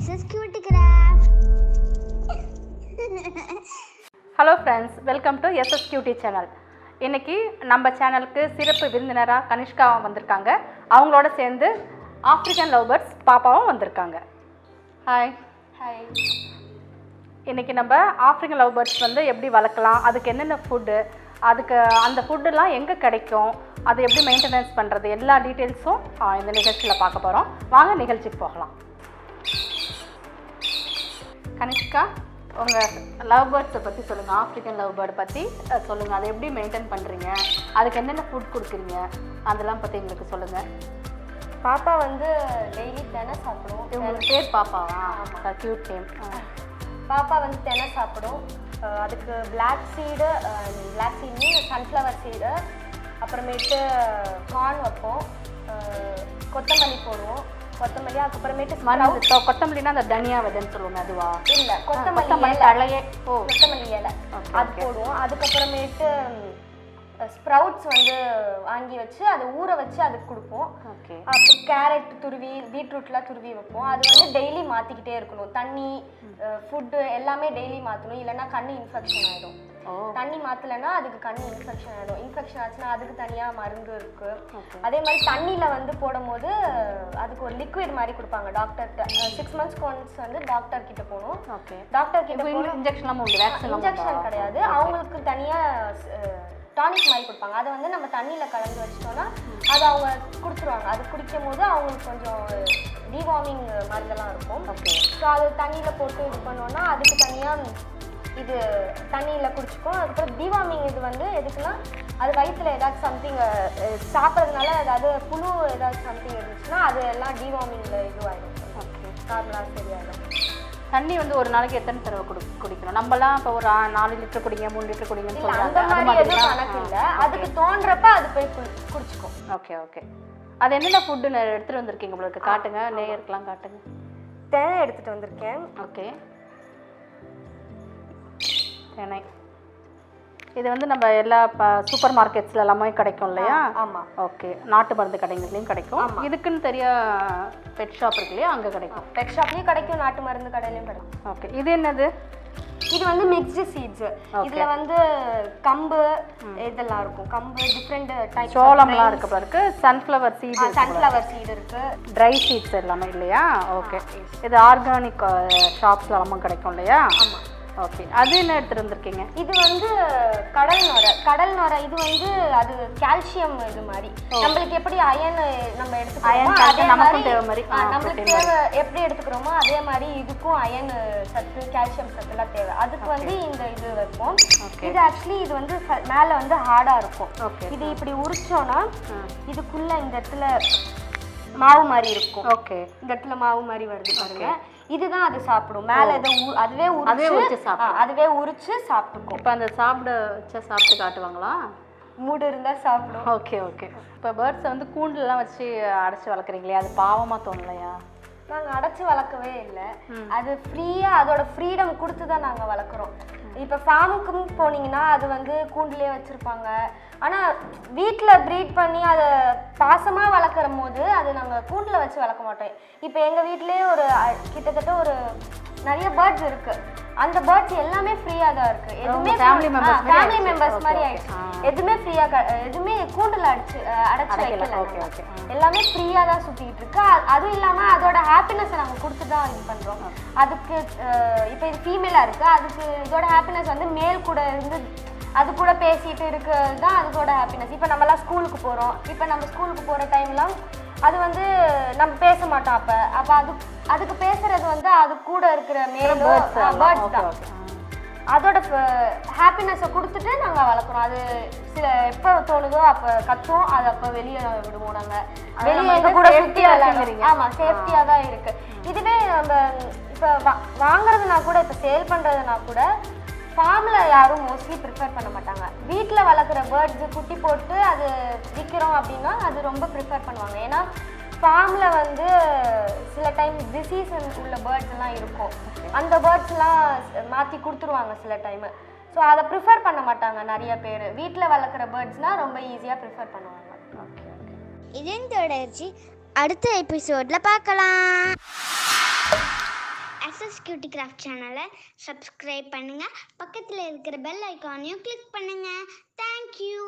Mrs. Cutie Craft. Hello friends, welcome to SS cutie channel. இன்றைக்கி நம்ம சேனலுக்கு சிறப்பு விருந்தினராக கனிஷ்கா வந்திருக்காங்க. அவங்களோட சேர்ந்து ஆஃப்ரிக்கன் லவ்பர்ட்ஸ் பாப்பாவும் வந்திருக்காங்க. ஹாய். ஹாய். இன்றைக்கி நம்ம ஆஃப்ரிக்கன் லவ்பர்ட்ஸ் வந்து எப்படி வளர்க்கலாம், அதுக்கு என்னென்ன ஃபுட்டு, அதுக்கு அந்த ஃபுட்டுலாம் எங்கே கிடைக்கும், அதை எப்படி மெயின்டெனன்ஸ் பண்ணுறது, எல்லா டீட்டெயில்ஸும் இந்த நிகழ்ச்சியில் பார்க்க போகிறோம். வாங்க நிகழ்ச்சிக்கு போகலாம். கனிஷ்கா, உங்கள் லவ் பேர்ட்ஸை பற்றி சொல்லுங்கள். ஆஃப்ரிக்கன் லவ் பேர்டை பற்றி சொல்லுங்கள். அதை எப்படி மெயின்டைன் பண்ணுறீங்க, அதுக்கு என்னென்ன ஃபுட் கொடுக்குறீங்க, அதெல்லாம் பற்றி எங்களுக்கு சொல்லுங்கள். பாப்பா வந்து டெய்லி தெனை சாப்பிடும். உங்களுக்கு பேர் பாப்பாவா? Cute name. பாப்பா வந்து தெனை சாப்பிடும். அதுக்கு black seed mean sunflower seed, அப்புறமேட்டு கார்ன் வைப்போம், கொத்தமல்லி போடுவோம். கொத்தமல்லி அதுக்கப்புறமேட்டு கொத்தமல்லினா அந்த தனியா விதைன்னு சொல்லுவாங்க, அதுவா? இல்லை, கொத்தமல்லி தலையே. கொத்தமல்லி இலை அது போடுவோம். அதுக்கப்புறமேட்டு ஸ்ப்ரவுட்ஸ் வந்து வாங்கி வச்சு அதை ஊற வச்சு அதுக்கு கொடுப்போம். அப்புறம் கேரட் துருவி, பீட்ரூட்லாம் துருவி வைப்போம். அது வந்து டெய்லி மாற்றிக்கிட்டே இருக்கணும். தண்ணி, ஃபுட்டு எல்லாமே டெய்லி மாற்றணும், இல்லைன்னா கண்ணு இன்ஃபெக்ஷன் ஆகிடும். தண்ணி மாற்றலைன்னா அதுக்கு கண்ணு இன்ஃபெக்ஷன் ஆகிடும். இன்ஃபெக்ஷன் ஆச்சுன்னா அதுக்கு தனியாக மருந்து இருக்குது. அதே மாதிரி தண்ணியில் வந்து போடும்போது அதுக்கு ஒரு லிக்விட் மாதிரி கொடுப்பாங்க டாக்டர்கிட்ட. 6 months ஒன்ஸ் வந்து டாக்டர் கிட்ட போகணும். டாக்டர் கிட்ட இன்ஜெக்ஷன் கிடையாது, அவங்களுக்கு தனியாக டானிக் மாதிரி கொடுப்பாங்க. அதை வந்து நம்ம தண்ணியில் கலந்து வச்சிட்டோம்னா அதை அவங்க கொடுத்துருவாங்க. அது குடிக்கும் போது அவங்களுக்கு கொஞ்சம் டிவார்மிங் மருந்தெல்லாம் இருக்கும். ஸோ அது தண்ணியில் போட்டு இது பண்ணோன்னா அதுக்கு தனியாக இது தண்ணியில் குடிச்சிக்கும். அதுக்கப்புறம் டிவார்மிங் இது வந்து எதுக்குன்னா, அது வயிற்றில் ஏதாச்சும் சம்திங் சாப்பிட்றதுனால ஏதாவது புழு ஏதாச்சும் சம்திங் இருந்துச்சுன்னா அது எல்லாம் டிவார்மிங்கில் இதுவாகிடும். நார்மலாக சரியாயிடும். தண்ணி வந்து ஒரு நாளைக்கு எத்தனை தடவை குடிக்கணும்? நம்மலாம் இப்போ ஒரு 4 லிட்டர் குடிங்க, 3 லிட்டர் குடிங்கன்னு சொல்றாங்க. அந்த மாதிரி எதுவும் கணக்கு இல்லை, அதுக்கு தோன்றப்ப அது போய் குடிச்சுக்கும். Okay okay. அது என்னென்ன ஃபுட்டு எடுத்துகிட்டு வந்திருக்கீங்க? உங்களுக்கு காட்டுங்க, நேயருக்கெல்லாம் காட்டுங்க. தேனை எடுத்துகிட்டு வந்திருக்கேன். ஓகே, தேனை. இது வந்து நம்ம எல்லா சூப்பர் மார்க்கெட்ஸ்ல எல்லாமே கிடைக்கும் இல்லையா? ஆமாம். ஓகே, நாட்டு மருந்து கடைகள்லையும் கிடைக்கும். இதுக்குன்னு தெரிய பெட் ஷாப் இருக்கு இல்லையா, அங்கே கிடைக்கும். பெட் ஷாப்லேயும் கிடைக்கும், நாட்டு மருந்து கடையிலையும் கிடைக்கும். ஓகே, இது என்னது? இது வந்து மிக்ஸ்டு சீட்ஸ். இதுல வந்து கம்பு இதெல்லாம் இருக்கும். கம்பு டிஃப்ரெண்ட் டைப், சோளம்லாம் இருக்கு பாருங்க. சன்ஃப்ளவர் சீடு இருக்கு, ட்ரை சீட்ஸ் எல்லாமே இல்லையா? ஓகே, இது ஆர்கானிக் ஷாப்ஸ்ல எல்லாமே கிடைக்கும் இல்லையா? ஆமாம். ஓகே, அது என்ன எடுத்துட்டு வந்திருக்கீங்க? இது வந்து கடல் நுரை. இது வந்து அது கால்சியம் இது மாதிரி. நம்மளுக்கு எப்படி அயன் நம்ம எடுத்துக்கிறோமோ அதே மாதிரி நம்மளுக்கு தேவை, எப்படி எடுத்துக்கிறோமோ அதே மாதிரி இதுக்கும் அயன் சத்து, கால்சியம் சத்துலாம் தேவை. அதுக்கு வந்து இந்த இது வைப்போம். இது ஆக்சுவலி இது வந்து மேல வந்து ஹார்டா இருக்கும். இது இப்படி உரிச்சோம்னா இதுக்குள்ள இந்த இடத்துல மாவு மாதிரி இருக்கும். ஓகே, இந்த இடத்துல மாவு மாதிரி வருது பாருங்க. இதுதான் அது சாப்பிடும். மேலே அதுவே உரிச்சு சாப்பிட்டுக்கும். இப்போ அந்த சாப்பிட்டு காட்டுவாங்களா? மூடு இருந்தால் சாப்பிடும். Okay okay. இப்போ பேர்ட்ஸை வந்து கூண்டுலாம் வச்சு அடைச்சி வளர்க்குறீங்களே, அது பாவமாக தோணலையா? நாங்கள் அடைச்சி வளர்க்கவே இல்லை. அது ஃப்ரீயாக அதோட ஃப்ரீடம் கொடுத்து தான் நாங்கள் வளர்க்குறோம். இப்போ ஃபார்முக்கும் போனீங்கன்னா அது வந்து கூண்டுலேயே வச்சுருப்பாங்க. ஆனால் வீட்டில் ப்ரீட் பண்ணி அதை பாசமாக வளர்க்குற போது அது நாங்கள் கூண்டில் வச்சு வளர்க்க மாட்டோம். இப்போ எங்கள் வீட்டிலேயே ஒரு கிட்டத்தட்ட ஒரு நிறைய பேர்ட்ஸ் இருக்குது. அந்த பேர்ட்ஸ் எல்லாமே ஃப்ரீயாக தான் இருக்குது. எதுவுமே ஃபேமிலி மெம்பர்ஸ் மாதிரி ஆயிடுச்சு. எதுவுமே ஃப்ரீயாக, எதுவுமே கூண்டில் அடைச்சி வைக்கல. எல்லாமே ஃப்ரீயாக தான் சுற்றிக்கிட்டு இருக்கு. அதுவும் இல்லாமல் அதோட ஹாப்பினஸை நாங்கள் கொடுத்து தான் இது பண்ணுறோம். அதுக்கு இப்போ இது ஃபீமேலாக இருக்குது, அதுக்கு இதோட ஹாப்பினஸ் வந்து மேல் கூட இருந்து அது கூட பேசிகிட்டு இருக்கிறது தான் அதுக்கோட ஹாப்பினஸ். இப்போ நம்மலாம் ஸ்கூலுக்கு போகிறோம். இப்போ நம்ம ஸ்கூலுக்கு போகிற டைம்லாம் அது வந்து நம்ம பேச மாட்டோம். அப்போ அதுக்கு பேசுறது வந்து அது கூட இருக்கிற பேர்ட்ஸ் தான். அதோட ஹாப்பினஸை கொடுத்துட்டு நாங்கள் வளர்க்குறோம். அது சில எப்போ தோணுதோ அப்போ கத்தும், அது அப்போ வெளியே விடுவோம். நாங்கள் வெளியே எங்கள் கூட சேஃப்டியாக. ஆமாம், சேஃப்டியாக தான் இருக்குது. இதுவே நம்ம இப்போ வாங்குறதுனா கூட, இப்போ சேல் பண்ணுறதுனா கூட ஃபார்மில் யாரும் மோஸ்ட்லி ப்ரிஃபர் பண்ண மாட்டாங்க. வீட்டில் வளர்க்குற பேர்ட்ஸு குட்டி போட்டு அது விற்கிறோம் அப்படின்னா அது ரொம்ப ப்ரிஃபர் பண்ணுவாங்க. ஏன்னா ஃபார்மில் வந்து சில டைம் டிசீஸ் உள்ள பேர்ட்ஸ் எல்லாம் இருக்கும். அந்த பேர்ட்ஸ்லாம் மாற்றி கொடுத்துருவாங்க சில டைமு. ஸோ அதை ப்ரிஃபர் பண்ண மாட்டாங்க நிறைய பேர். வீட்டில் வளர்க்குற பேர்ட்ஸ்னால் ரொம்ப ஈஸியாக ப்ரிஃபர் பண்ணுவாங்க. இதன் தொடர்ச்சி அடுத்த எபிசோடில் பார்க்கலாம். access cutie craft சேனலை சப்ஸ்கிரைப் பண்ணுங்க, பக்கத்தில் இருக்கிற பெல் ஐக்கானையும் கிளிக் பண்ணுங்க. தேங்க்யூ.